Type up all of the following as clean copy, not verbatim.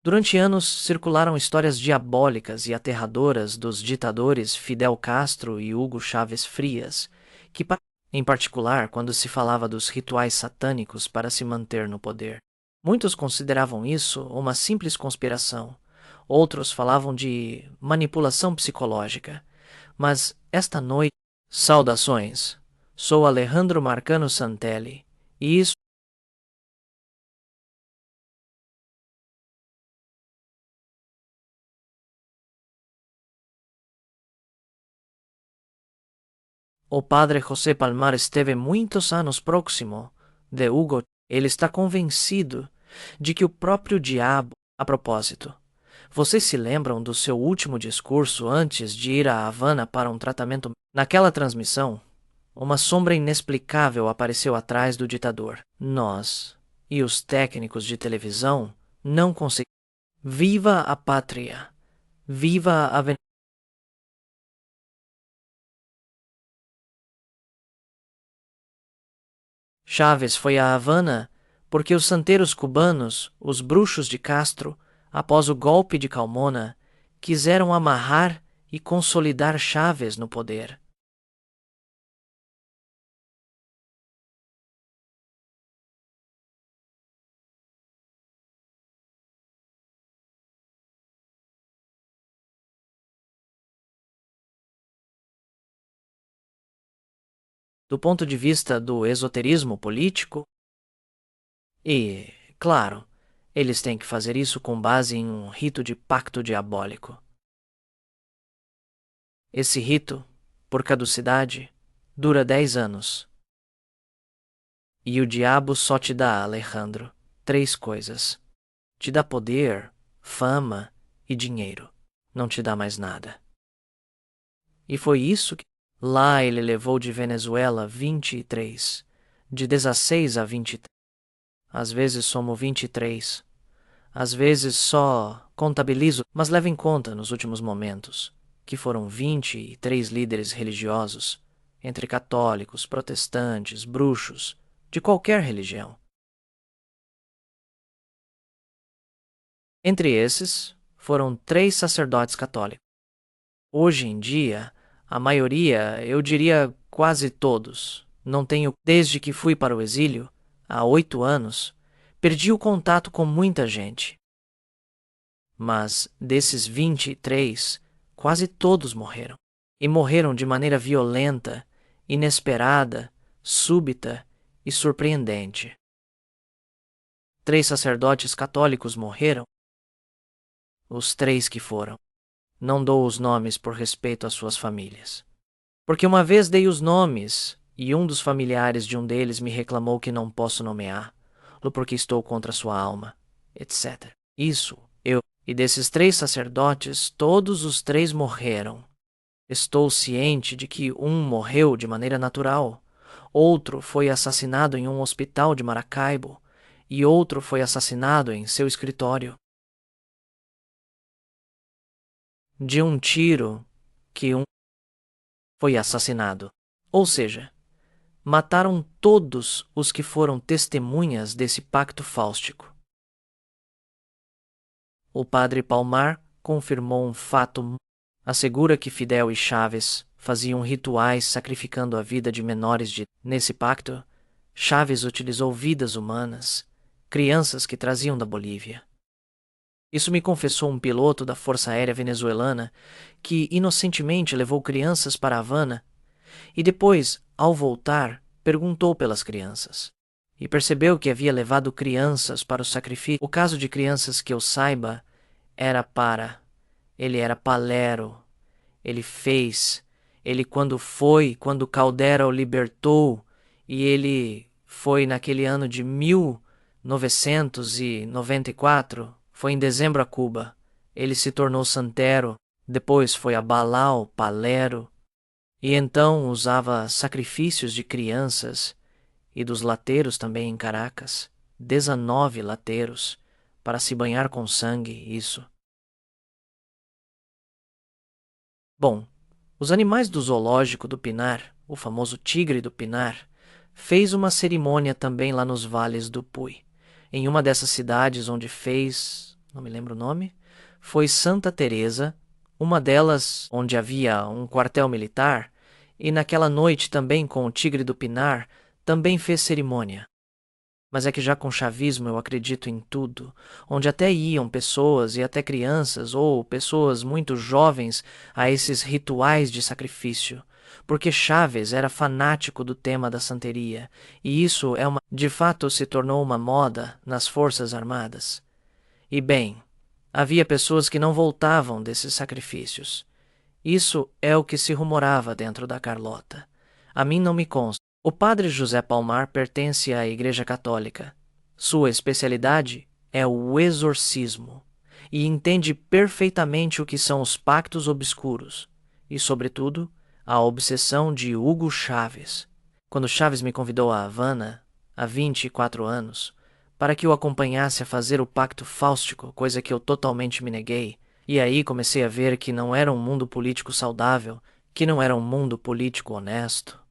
Durante anos circularam histórias diabólicas e aterradoras dos ditadores Fidel Castro e Hugo Chávez Frias, que, em particular, quando se falava dos rituais satânicos para se manter no poder. Muitos consideravam isso uma simples conspiração. Outros falavam de manipulação psicológica. Mas esta noite, saudações. Sou Alejandro Marcano Santelli, e isso o padre José Palmar esteve muitos anos próximo de Hugo. Ele está convencido de que o próprio diabo, a propósito, vocês se lembram do seu último discurso antes de ir a Havana para um tratamento? Naquela transmissão, uma sombra inexplicável apareceu atrás do ditador. Nós e os técnicos de televisão não conseguimos. Viva a pátria! Viva a Venezuela! Chávez foi a Havana porque os santeiros cubanos, os bruxos de Castro, após o golpe de Calmona, quiseram amarrar e consolidar Chávez no poder. Do ponto de vista do esoterismo político, e, claro, eles têm que fazer isso com base em um rito de pacto diabólico. Esse rito, por caducidade, dura 10 anos. E o diabo só te dá, Alejandro, 3 coisas. Te dá poder, fama e dinheiro. Não te dá mais nada. E foi isso que lá ele levou de Venezuela 23, de 16 a 23. Às vezes somos 23. Às vezes só contabilizo, mas leva em conta nos últimos momentos, que foram 23 líderes religiosos, entre católicos, protestantes, bruxos, de qualquer religião. Entre esses, foram 3 sacerdotes católicos. Hoje em dia, a maioria, eu diria quase todos, não tenho, desde que fui para o exílio, há 8 anos, perdi o contato com muita gente. Mas desses 23, quase todos morreram. E morreram de maneira violenta, inesperada, súbita e surpreendente. 3 sacerdotes católicos morreram. Os 3 que foram. Não dou os nomes por respeito às suas famílias. Porque uma vez dei os nomes e um dos familiares de um deles me reclamou que não posso nomeá-lo porque estou contra sua alma, etc. Isso, eu. E desses 3 sacerdotes, todos os 3 morreram. Estou ciente de que um morreu de maneira natural, outro foi assassinado em um hospital de Maracaibo e outro foi assassinado em seu escritório. De um tiro que um foi assassinado. Ou seja, mataram todos os que foram testemunhas desse pacto fáustico. O padre Palmar confirmou um fato. Assegura que Fidel e Chávez faziam rituais sacrificando a vida de menores de. Nesse pacto, Chávez utilizou vidas humanas, crianças que traziam da Bolívia. Isso me confessou um piloto da Força Aérea Venezuelana que inocentemente levou crianças para Havana e depois, ao voltar, perguntou pelas crianças. E percebeu que havia levado crianças para o sacrifício. O caso de crianças que eu saiba era para. Ele era palero. Ele fez. Ele quando Caldera o libertou, e ele foi naquele ano de 1994, foi em dezembro a Cuba. Ele se tornou santero, depois foi a Balau, palero, e então usava sacrifícios de crianças e dos lateiros também em Caracas, 19 lateiros, para se banhar com sangue, isso. Bom, os animais do zoológico do Pinar, o famoso tigre do Pinar, fez uma cerimônia também lá nos vales do Puy, em uma dessas cidades onde fez não me lembro o nome, foi Santa Teresa, uma delas onde havia um quartel militar, e naquela noite também com o Tigre do Pinar, também fez cerimônia. Mas é que já com o chavismo eu acredito em tudo, onde até iam pessoas e até crianças ou pessoas muito jovens a esses rituais de sacrifício, porque Chaves era fanático do tema da santeria, e isso de fato se tornou uma moda nas Forças Armadas. E bem, havia pessoas que não voltavam desses sacrifícios. Isso é o que se rumorava dentro da Carlota. A mim não me consta. O padre José Palmar pertence à Igreja Católica. Sua especialidade é o exorcismo e entende perfeitamente o que são os pactos obscuros e, sobretudo, a obsessão de Hugo Chávez. Quando Chávez me convidou a Havana, há 24 anos, para que o acompanhasse a fazer o pacto fáustico, coisa que eu totalmente me neguei, e aí comecei a ver que não era um mundo político saudável, que não era um mundo político honesto.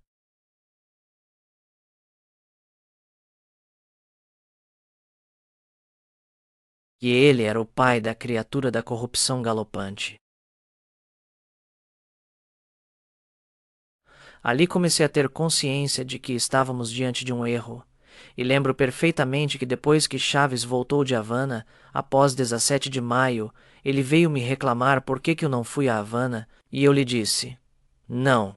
E ele era o pai da criatura da corrupção galopante. Ali comecei a ter consciência de que estávamos diante de um erro. E lembro perfeitamente que depois que Chaves voltou de Havana, após 17 de maio, ele veio me reclamar por que eu não fui a Havana, e eu lhe disse: não,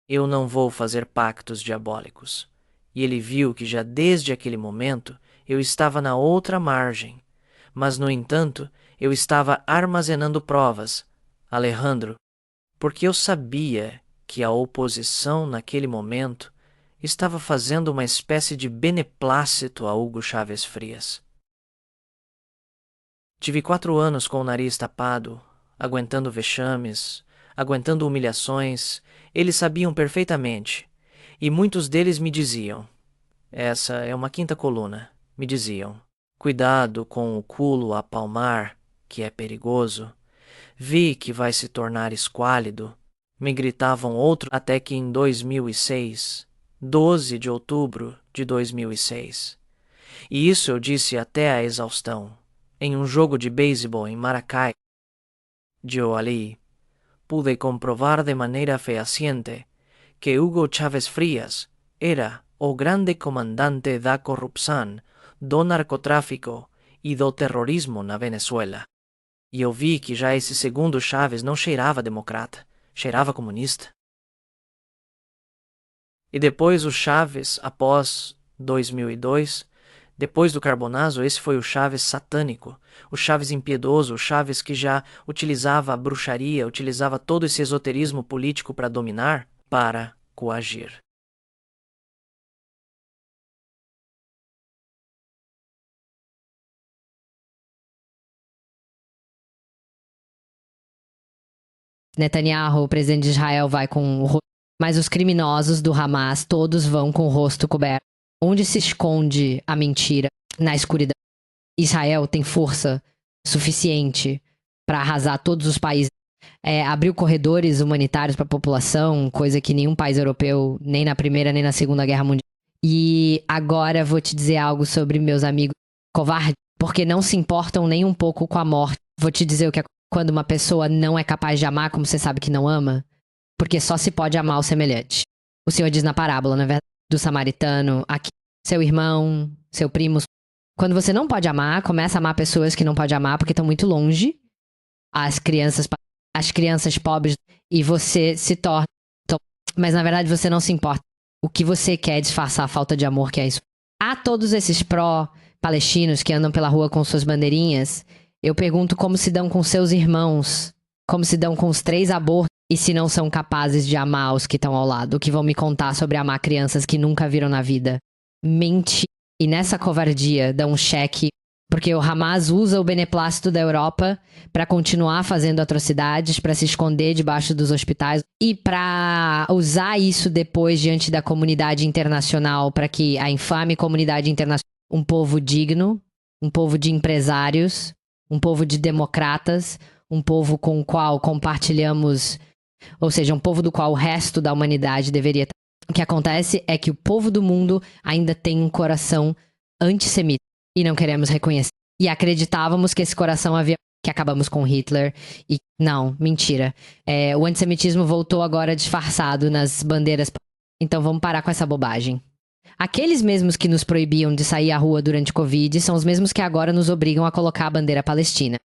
eu não vou fazer pactos diabólicos. E ele viu que já desde aquele momento eu estava na outra margem. Mas, no entanto, eu estava armazenando provas, Alejandro, porque eu sabia que a oposição naquele momento estava fazendo uma espécie de beneplácito a Hugo Chávez Frias. Tive 4 anos com o nariz tapado, aguentando vexames, aguentando humilhações. Eles sabiam perfeitamente, e muitos deles me diziam: essa é uma quinta coluna. Me diziam: cuidado com o culo a palmar, que é perigoso. Vi que vai se tornar esquálido. Me gritavam outro até que em 2006, 12 de outubro de 2006. E isso eu disse até a exaustão, em um jogo de beisebol em Maracay. Eu ali pude comprovar de maneira fehaciente que Hugo Chávez Frias era o grande comandante da corrupção, do narcotráfico e do terrorismo na Venezuela. E eu vi que já esse segundo Chávez não cheirava democrata, cheirava comunista. E depois o Chávez, após 2002, depois do Carbonazo, esse foi o Chávez satânico, o Chávez impiedoso, o Chávez que já utilizava a bruxaria, utilizava todo esse esoterismo político para dominar, para coagir. Netanyahu, o presidente de Israel, vai com o rosto, mas os criminosos do Hamas todos vão com o rosto coberto. Onde se esconde a mentira? Na escuridão. Israel tem força suficiente para arrasar todos os países. Abriu corredores humanitários para a população, coisa que nenhum país europeu, nem na Primeira nem na Segunda Guerra Mundial. E agora vou te dizer algo sobre meus amigos covardes, porque não se importam nem um pouco com a morte. Vou te dizer o que é quando uma pessoa não é capaz de amar como você sabe que não ama, porque só se pode amar o semelhante. O Senhor diz na parábola, na verdade, do samaritano, aqui, seu irmão, seu primo. Quando você não pode amar, começa a amar pessoas que não pode amar porque estão muito longe, as crianças pobres, e você se torna. Mas na verdade você não se importa. O que você quer é disfarçar a falta de amor, que é isso. Há todos esses pró-palestinos que andam pela rua com suas bandeirinhas. Eu pergunto como se dão com seus irmãos, como se dão com os 3 abortos, e se não são capazes de amar os que estão ao lado, o que vão me contar sobre amar crianças que nunca viram na vida. Mente. E nessa covardia dão um cheque, porque o Hamas usa o beneplácito da Europa para continuar fazendo atrocidades, para se esconder debaixo dos hospitais e para usar isso depois diante da comunidade internacional, para que a infame comunidade internacional, um povo digno, um povo de empresários, um povo de democratas, um povo com o qual compartilhamos, ou seja, um povo do qual o resto da humanidade deveria estar. O que acontece é que o povo do mundo ainda tem um coração antissemita. e não queremos reconhecer. E acreditávamos que esse coração havia... que acabamos com Hitler. E não, mentira. O antissemitismo voltou agora disfarçado nas bandeiras. Então vamos parar com essa bobagem. Aqueles mesmos que nos proibiam de sair à rua durante Covid são os mesmos que agora nos obrigam a colocar a bandeira palestina.